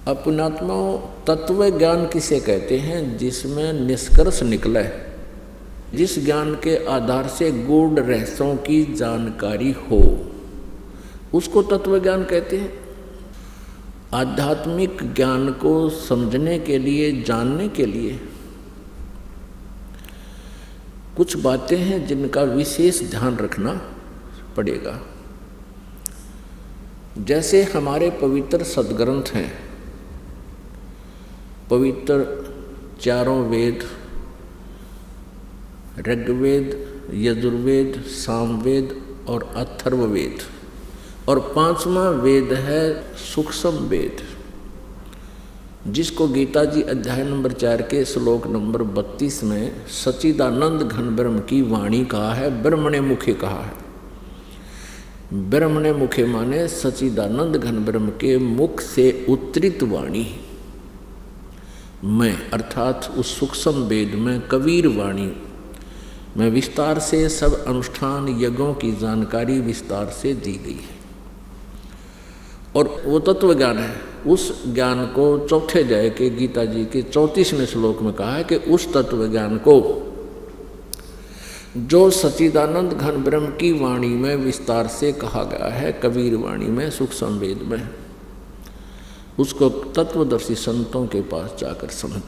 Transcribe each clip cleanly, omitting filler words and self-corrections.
अपनात्मा तत्व ज्ञान किसे कहते हैं? जिसमें निष्कर्ष निकले, जिस ज्ञान के आधार से गूढ़ रहस्यों की जानकारी हो, उसको तत्व ज्ञान कहते हैं। आध्यात्मिक ज्ञान को समझने के लिए, जानने के लिए कुछ बातें हैं जिनका विशेष ध्यान रखना पड़ेगा। जैसे हमारे पवित्र सदग्रंथ हैं, पवित्र चारों वेद, ऋग्वेद, यजुर्वेद, सामवेद और अथर्ववेद, और 5वां वेद है सूक्ष्म वेद, जिसको गीता जी अध्याय नंबर 4 के श्लोक नंबर 32 में सच्चिदानंद घन ब्रह्म की वाणी कहा है, ब्रह्मणे मुखे कहा है। ब्रह्मणे मुखे माने सच्चिदानंद घन ब्रह्म के मुख से उत्तरित वाणी में, अर्थात उस सूक्ष्म वेद में कबीर वाणी में विस्तार से सब अनुष्ठान यज्ञों की जानकारी विस्तार से दी गई है। और वो तत्व ज्ञान है। उस ज्ञान को चौथे अध्याय के गीता जी के 34वें श्लोक में कहा है कि उस तत्व ज्ञान को जो सच्चिदानंद घन ब्रह्म की वाणी में विस्तार से कहा गया है, कबीर वाणी में, सूक्ष्म वेद में, उसको तत्वदर्शी संतों के पास जाकर समझ।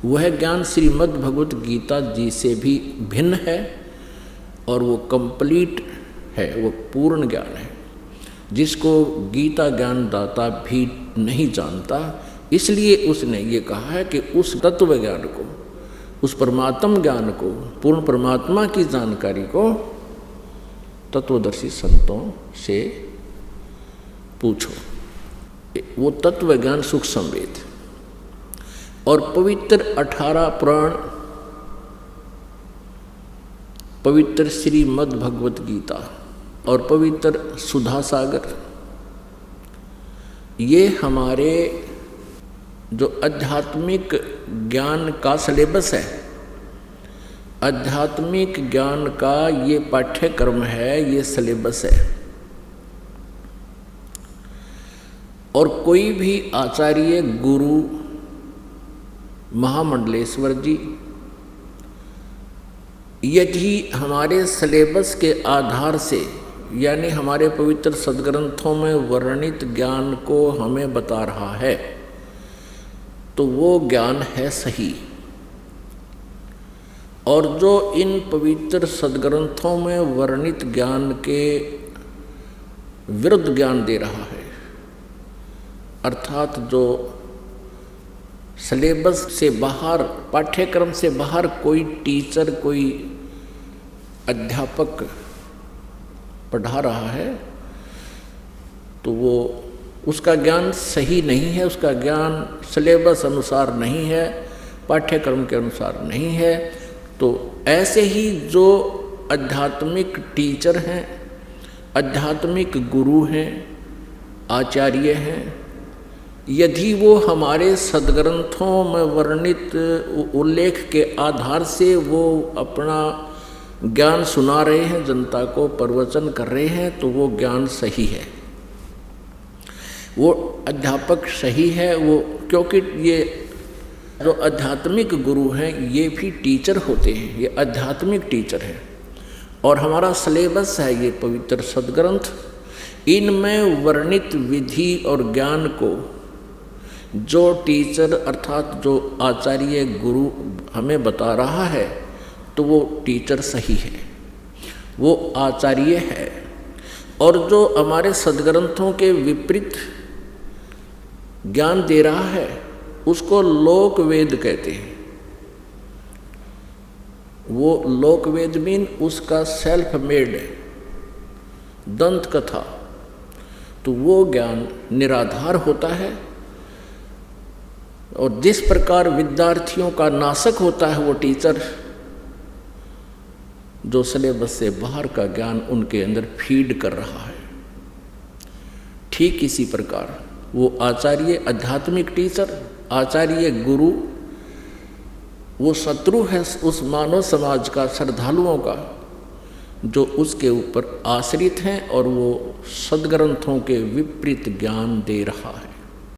वह ज्ञान श्रीमद् भगवत गीता जी से भी भिन्न है और वो कंप्लीट है, वो पूर्ण ज्ञान है, जिसको गीता ज्ञान दाता भी नहीं जानता। इसलिए उसने ये कहा है कि उस तत्व ज्ञान को, उस परमात्म ज्ञान को, पूर्ण परमात्मा की जानकारी को तत्वदर्शी संतों से पूछो। वो तत्व ज्ञान सूक्ष्म वेद और पवित्र 18 पुराण, पवित्र श्रीमद् भगवत गीता और पवित्र सुधा सागर, ये हमारे जो आध्यात्मिक ज्ञान का सिलेबस है, आध्यात्मिक ज्ञान का ये पाठ्यक्रम है, ये सिलेबस है। और कोई भी आचार्य, गुरु, महामंडलेश्वर जी यदि हमारे सिलेबस के आधार से, यानी हमारे पवित्र सदग्रंथों में वर्णित ज्ञान को हमें बता रहा है, तो वो ज्ञान है सही। और जो इन पवित्र सदग्रंथों में वर्णित ज्ञान के विरुद्ध ज्ञान दे रहा है, अर्थात जो सिलेबस से बाहर, पाठ्यक्रम से बाहर कोई टीचर, कोई अध्यापक पढ़ा रहा है, तो वो उसका ज्ञान सही नहीं है, उसका ज्ञान सिलेबस अनुसार नहीं है, पाठ्यक्रम के अनुसार नहीं है। तो ऐसे ही जो आध्यात्मिक टीचर हैं, आध्यात्मिक गुरु हैं, आचार्य हैं, यदि वो हमारे सदग्रंथों में वर्णित उल्लेख के आधार से वो अपना ज्ञान सुना रहे हैं, जनता को प्रवचन कर रहे हैं, तो वो ज्ञान सही है, वो अध्यापक सही है। वो क्योंकि ये जो आध्यात्मिक गुरु हैं ये भी टीचर होते हैं, ये आध्यात्मिक टीचर हैं। और हमारा सिलेबस है ये पवित्र सदग्रंथ, इनमें वर्णित विधि और ज्ञान को जो टीचर अर्थात जो आचार्य गुरु हमें बता रहा है, तो वो टीचर सही है, वो आचार्य है। और जो हमारे सदग्रंथों के विपरीत ज्ञान दे रहा है, उसको लोक वेद कहते हैं। वो लोक वेद मीन उसका सेल्फ मेड दंत कथा, तो वो ज्ञान निराधार होता है। और जिस प्रकार विद्यार्थियों का नाशक होता है वो टीचर, जो सिलेबस से बाहर का ज्ञान उनके अंदर फीड कर रहा है, ठीक इसी प्रकार वो आचार्य, आध्यात्मिक टीचर, आचार्य गुरु, वो शत्रु है उस मानव समाज का, श्रद्धालुओं का, जो उसके ऊपर आश्रित हैं और वो सदग्रंथों के विपरीत ज्ञान दे रहा है।